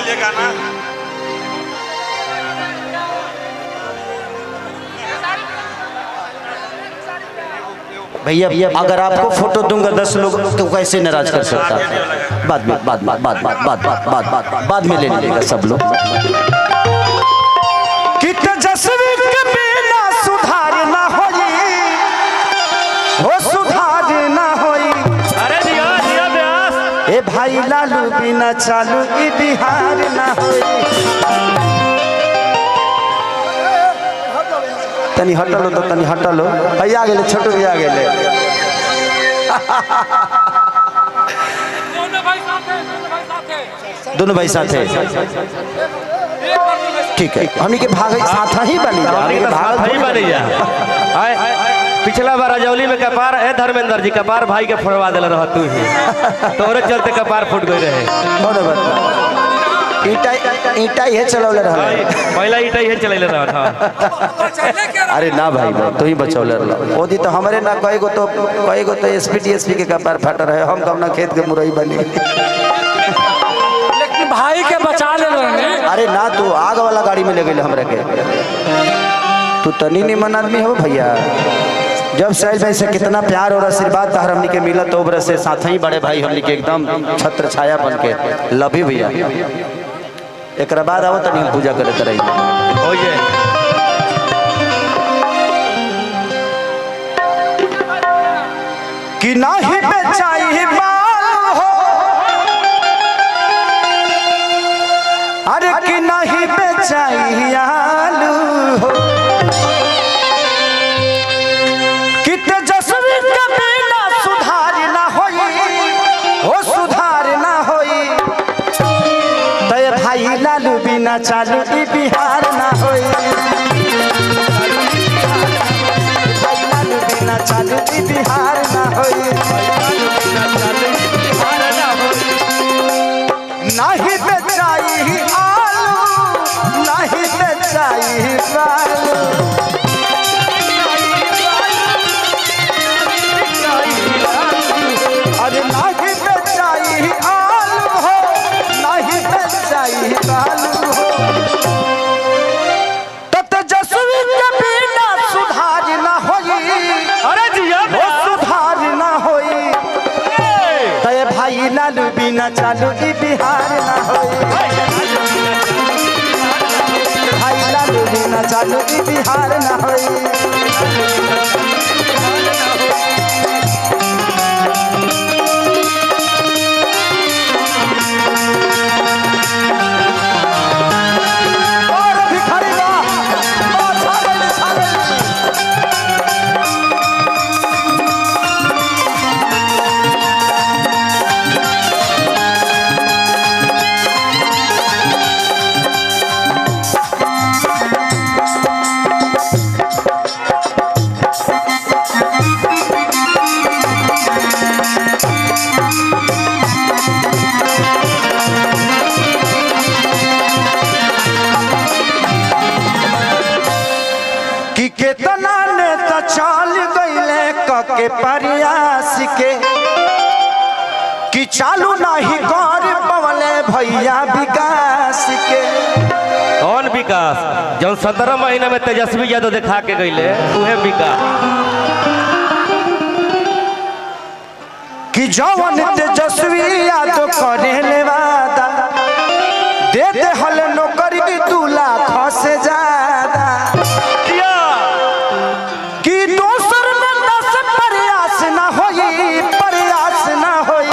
बोलिए गाना। भैया अगर आपको फोटो दूंगा 10 लोग तो कैसे नाराज कर सकता? बाद में ले लेगा सब लोग। कितना जस्वी के बिना सुधार ना होई, हो सुधार ना होई। अरे दिया दिया व्यास ए भाई लालू बिना चालू ई बिहार ना होई। तनी हटलो तो तनी हटलो। भैया आ गेले, छोटू भैया आ गेले। दोनों भाई साथ है। ठीक है, हमनी के भाग साथ ही बनी जा, हमनी के भाग ही बनी जा। पिछला बार रजौली में कपार है धर्मेंद्र जी, कपार भाई के फोड़वा दिल रहा तू ही, तोरे चलते कपार फूट गए रहे। ईटा ही चलौले रहा, पहला ईटा ही चलैले रहा था। अरे ना भाई तो ही बचौले रहा। ओदी तो हमारे ना कई गो तो एसपी डीएसपी के कपार फट रहे। हम कब ना खेत के मुरई बनी। लेकिन भाई के बचा ले रहे। अरे ना तू आग वाला गाड़ी में ले गए हमरा के। तू तनी निमन आदमी हो भैया। जब शैल भाई से कितना प्यार और आशीर्वाद तार हमनी के मिला तो बरस से साथ ही बड़े भाई हमनी के एकदम छत्र छाया बन के लभी भैया। एक बाद आओ तनी पूजा करे तरह कि नाही बेचाई बाल हो, अरे कि नहीं बेचाई आलू हो। कि तेजस्वी के बिना सुधार ना होई, हो सुधार ना होई। तय भाई लालू बिना चालू ई बिहार ना होई। भाई लालू बिना चालू ई बिहार ना होई। नहीं बेचाई आलू, नहीं बेचाई बालू। अरे नहीं बेचाई आलू हो, नहीं बेचाई बालू हो। तो तेजस्वी के बिना सुधार ना होई। अरे जिया हो सुधार ना होई। तय भाई लालू बिना चालू ई बिहार ना होई। भाई लालू बिना चालू ई बिहार ना होई। कि केतना नेता चल गईले के प्रयास के, कि चालू नहीं कर पवले भैया विकास के। कौन विकास? जौन 17 महीना में तेजस्वी यादव दिखा के गईले उहे विकास। कि जौन तेजस्वी यादव करे ले वादा, दे दे हल नौकरी 2 लाख से ज्यादा। कि दोसर नेता से प्रयास ना होई, प्रयास ना होई।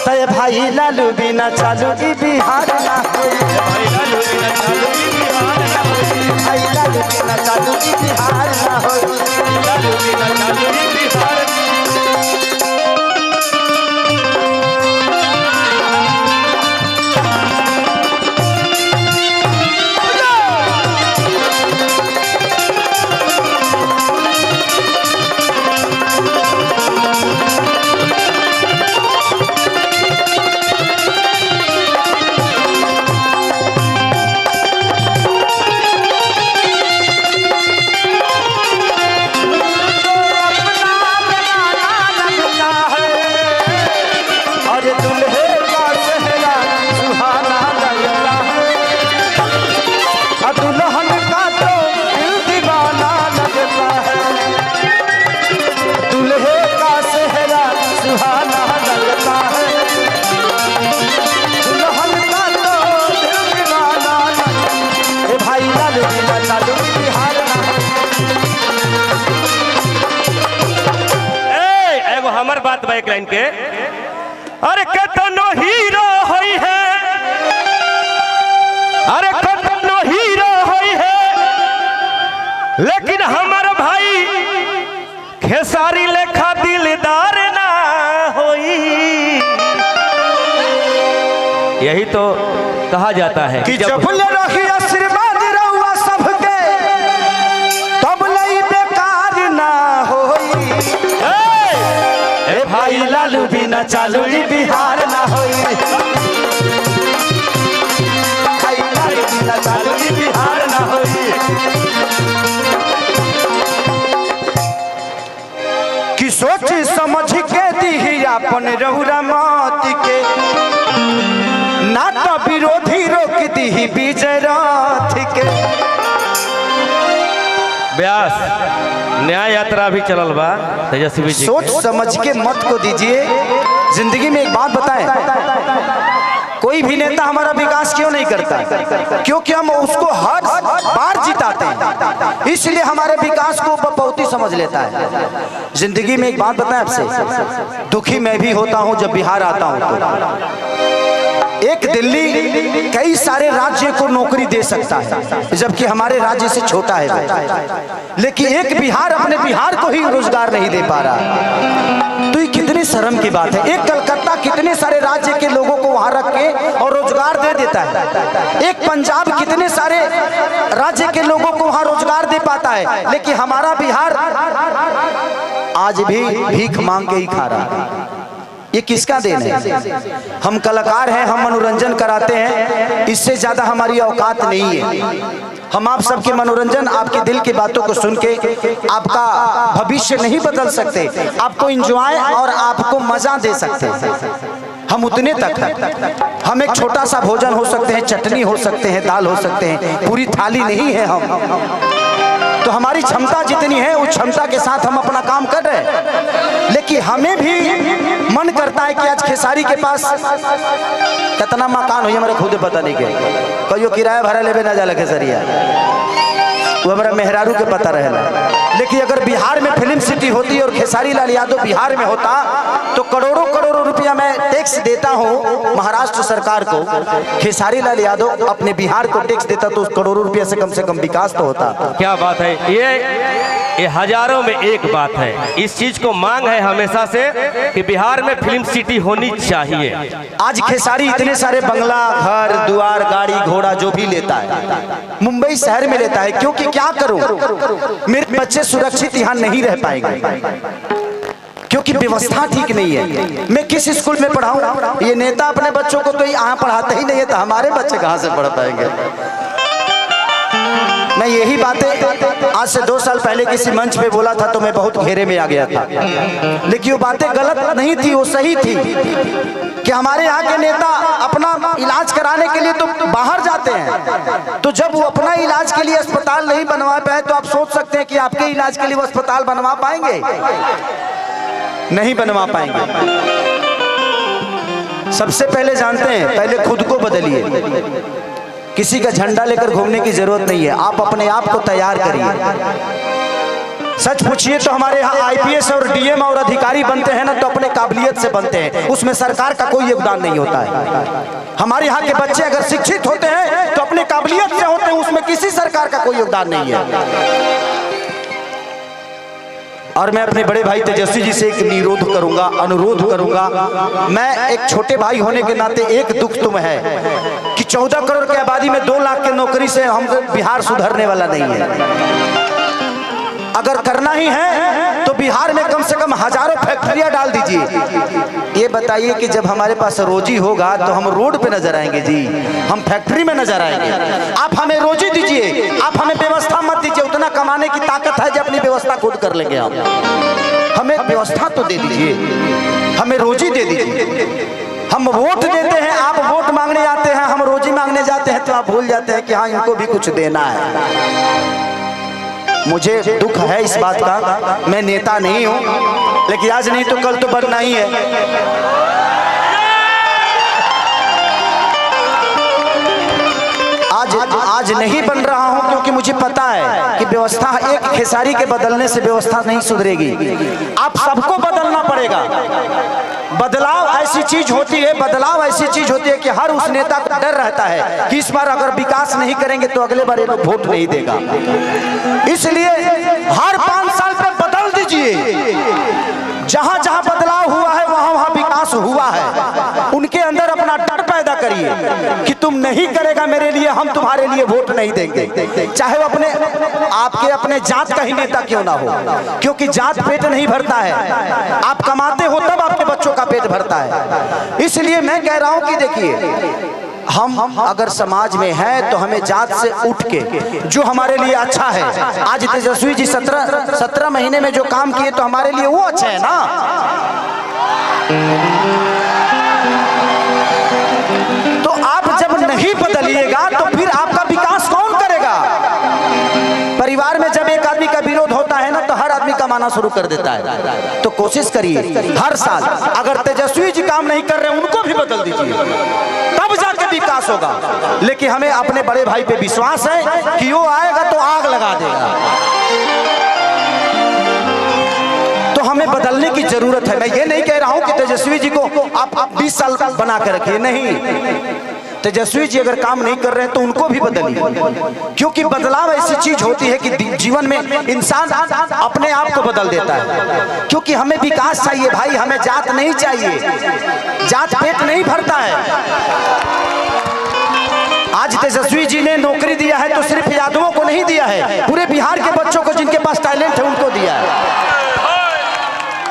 तय भाई लालू बिना चालू ई बिहार ना होई। भाई लालू बिना चालू ई बिहार ना होई। भाई लालू बिना चालू ई बिहार ना होई। लालू बिना चालू ई बिहार। लाइन के, अरे कतनो हीरो होई है, अरे कतनो हीरो होई है, लेकिन हमार भाई खेसारी लेखा दिलदार ना होई। यही तो कहा जाता है कि जब ले रही आशीर्वाद रहुआ सबके तब लई बेकार ना होई। ए भाई लालू बिना चालू ई बिहार ना होई। भाई लालू बिना चालू ई बिहार ना होई। कि सोच समझ के दी अपन रहुरा मत के, ना तो विरोधी रोक दी विजय रथ के। व्यास न्याय यात्रा भी चलल बा तेजस्वी जी। सोच समझ के मत को दीजिए। जिंदगी में एक बात बताएं, कोई भी नेता हमारा विकास क्यों नहीं करता? क्योंकि हम उसको हर बार जिताते हैं, इसलिए हमारे विकास को बहुत ही समझ लेता है। जिंदगी में एक बात बताएं आपसे, दुखी मैं भी होता हूं जब बिहार आता हूं तो। एक दिल्ली कई सारे राज्य को नौकरी दे सकता है, जबकि हमारे राज्य से छोटा है, लेकिन एक बिहार अपने बिहार को ही रोजगार नहीं दे पा रहा। तो ये कितनी शर्म की बात है। एक कलकत्ता कितने सारे राज्य के लोगों को वहां रख के और रोजगार दे देता है। एक पंजाब कितने सारे राज्य के लोगों को वहां रोजगार दे पाता है, लेकिन हमारा बिहार आज भी भीख मांग के ही खा रहा है। ये किसका देन है? हम कलाकार हैं, हम मनोरंजन कराते हैं, इससे ज्यादा हमारी औकात नहीं है। हम आप सबके मनोरंजन, आपके दिल की बातों को सुन के आपका भविष्य नहीं बदल सकते, आपको एंजॉय और आपको मजा दे सकते हैं। हम उतने तक हैं। हम एक छोटा सा भोजन हो सकते हैं, चटनी हो सकते हैं, दाल हो सकते हैं, पूरी थाली नहीं है हम। तो हमारी क्षमता जितनी है उस क्षमता के साथ हम अपना काम कर रहे हैं। लेकिन हमें भी मन करता है कि आज खेसारी के पास कितना मकान हो, हमारे खुद पता नहीं के कहियो किराया भाड़ा लेवे ना जाला खेसरिया, वो हमारा मेहरारू के पता रहेला। लेकिन अगर बिहार में फिल्म सिटी होती और खेसारी लाल यादव बिहार में होता तो करोड़ों करोड़ों रुपया मैं टैक्स देता हूँ महाराष्ट्र सरकार को, खेसारी लाल यादव अपने बिहार को टैक्स देता तो करोड़ों रुपया से कम विकास तो होता। क्या बात है, ये हजारों में एक बात है। इस चीज को मांग है हमेशा से कि बिहार में फिल्म सिटी होनी चाहिए। आज खेसारी इतने सारे बंगला, घर द्वार, गाड़ी घोड़ा जो भी लेता है मुंबई शहर में लेता है, क्योंकि क्या करूं, मेरे बच्चे सुरक्षित यहाँ नहीं रह पाएंगे क्योंकि व्यवस्था ठीक नहीं है। मैं किस स्कूल में पढ़ाऊं? ये नेता अपने बच्चों को तो यहाँ पढ़ाते ही नहीं है, तो हमारे बच्चे कहाँ से पढ़ पाएंगे? मैं यही बातें आज से 2 साल पहले किसी मंच पे बोला था तो मैं बहुत घेरे में आ गया था, लेकिन वो बातें गलत नहीं थी, वो सही थी कि हमारे यहाँ के नेता अपना इलाज कराने के लिए तो बाहर जाते हैं, तो जब वो अपना इलाज के लिए अस्पताल नहीं बनवा पाए तो आप सोच सकते हैं कि आपके इलाज के लिए वो अस्पताल बनवा पाएंगे? नहीं बनवा पाएंगे। सबसे पहले जानते हैं, पहले खुद को बदलिए। किसी का झंडा लेकर घूमने की जरूरत नहीं है, आप अपने आप को तैयार करिए। सच पूछिए तो हमारे यहाँ आईपीएस और डीएम और अधिकारी बनते हैं ना तो अपने काबिलियत से बनते हैं, उसमें सरकार का कोई योगदान नहीं होता है। हमारे यहाँ के बच्चे अगर शिक्षित होते हैं तो अपने काबिलियत से होते हैं, उसमें किसी सरकार का कोई योगदान नहीं है। और मैं अपने बड़े भाई तेजस्वी जी से एक अनुरोध करूंगा। मैं एक छोटे भाई होने के नाते एक दुख तुम है कि 14 करोड़ की आबादी में 2 लाख की नौकरी से हम बिहार सुधरने वाला नहीं है। अगर करना ही है तो बिहार में कम से कम हजारों फैक्ट्रियां डाल दीजिए। ये बताइए कि जब हमारे पास रोजी होगा तो हम रोड पे नजर आएंगे जी, हम फैक्ट्री में नजर आएंगे। आप हमें रोजी दीजिए, आप हमें व्यवस्था मत दीजिए। उतना कमाने की ताकत है जो अपनी व्यवस्था खुद कर लेंगे हम। हमें व्यवस्था तो दे दीजिए, हमें रोजी दे दीजिए। हम वोट देते हैं, आप वोट मांगने आते हैं, हम रोजी मांगने जाते हैं तो आप भूल जाते हैं कि हाँ इनको भी कुछ देना है। मुझे दुख है इस बात का, मैं नेता नहीं हूं, लेकिन आज नहीं तो कल तो बनना ही है। आज नहीं बन रहा हूं क्योंकि मुझे पता है कि व्यवस्था एक खेसारी के बदलने से व्यवस्था नहीं सुधरेगी, आप सबको बदलना पड़ेगा। ऐसी चीज होती है, बदलाव ऐसी चीज होती है कि हर उस नेता को डर रहता है कि इस बार अगर विकास नहीं करेंगे तो अगले बार ये लोग वोट नहीं देगा। इसलिए हर 5 साल पे बदल दीजिए। जहां जहां बदलाव हुआ है वहां वहां विकास हुआ है। उनके अंदर अपना डर पैदा करिए कि तुम नहीं करेगा मेरे लिए, हम तुम्हारे लिए वोट नहीं देंगे, चाहे वो अपने जात का ही नेता क्यों ना हो, क्योंकि जात पेट नहीं भरता है। आप कमाते हो तब आपके बच्चों का पेट भरता है। इसलिए मैं कह रहा हूं कि देखिए, हम अगर समाज में हैं तो हमें जात से उठ के जो हमारे लिए अच्छा है, आज तेजस्वी जी 17 महीने में जो काम किए तो हमारे लिए वो अच्छा है ना। तो आप जब नहीं बदलिएगा तो फिर आपका विकास कौन करेगा? परिवार में जब एक आदमी का विरोध होता है ना तो हर आदमी कमाना शुरू कर देता है। तो कोशिश करिए हर साल अगर तेजस्वी जी काम नहीं कर रहे उनको भी बदल दीजिए, तब जाके विकास होगा। लेकिन हमें अपने बड़े भाई पे विश्वास है कि वो आएगा तो आग लगा देगा। तो हमें बदलने की जरूरत है। मैं ये नहीं कह रहा हूं कि तेजस्वी जी को आप 20 साल बना के रखिए, नहीं। तेजस्वी जी अगर काम नहीं कर रहे हैं तो उनको भी बदलिए, क्योंकि बदलाव ऐसी चीज होती है कि जीवन में इंसान अपने आप को बदल देता है। क्योंकि हमें विकास चाहिए भाई, हमें जात नहीं चाहिए। जात पेट नहीं भरता है। आज तेजस्वी जी ने नौकरी दिया है तो सिर्फ यादवों को नहीं दिया है, पूरे बिहार के बच्चों को जिनके पास टैलेंट है उनको दिया है।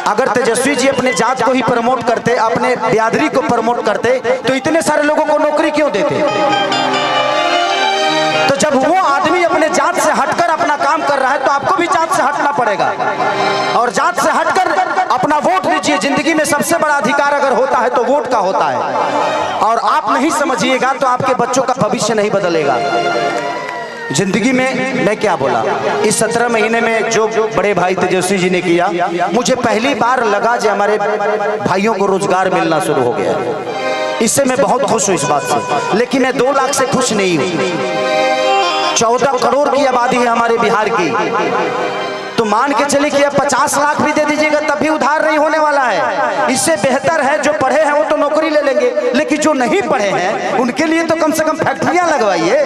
अगर तेजस्वी जी अपने जात को ही प्रमोट करते, अपने बिरादरी को प्रमोट करते तो इतने सारे लोगों को नौकरी क्यों देते? तो जब वो आदमी अपने जात से हटकर अपना काम कर रहा है तो आपको भी जात से हटना पड़ेगा और जात से हटकर अपना वोट दीजिए। जिंदगी में सबसे बड़ा अधिकार अगर होता है तो वोट का होता है, और आप नहीं समझिएगा तो आपके बच्चों का भविष्य नहीं बदलेगा। जिंदगी में मैं क्या बोला, इस 17 महीने में जो बड़े भाई तेजस्वी जी ने किया, मुझे पहली बार लगा कि हमारे भाइयों को रोजगार मिलना शुरू हो गया है। इससे मैं बहुत खुश हूँ इस बात से। लेकिन मैं 2 लाख से खुश नहीं हूँ। 14 करोड़ की आबादी है हमारे बिहार की, तो मान के चलिए कि अब 50 लाख भी दे दीजिएगा तब भी उधार नहीं होने वाला है। इससे बेहतर है जो पढ़े हैं वो तो नौकरी ले लेंगे, लेकिन जो नहीं पढ़े हैं उनके लिए तो कम से कम फैक्ट्रियां लगवाइए,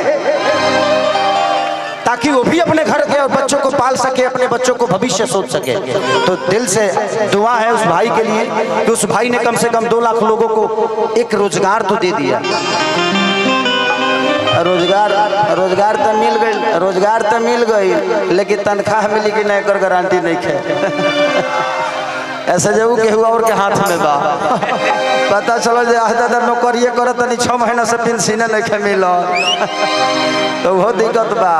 ताकि वो भी अपने घर के और बच्चों को पाल सके, अपने बच्चों को भविष्य सोच सके। तो दिल से दुआ है उस भाई के लिए कि उस भाई ने कम से कम 2 लाख लोगों को एक रोजगार तो दे दिया। रोजगार तो मिल गई, लेकिन तनख्वाह मिली कि नहीं कर गारंटी नहीं है। ऐसे जब के हुआ और के हाथ में बा पता चलो जे दादा नौकरिए करत नहीं, 6 महीना से पेंशन नहीं मिल तो बहुत दिक्कत बा।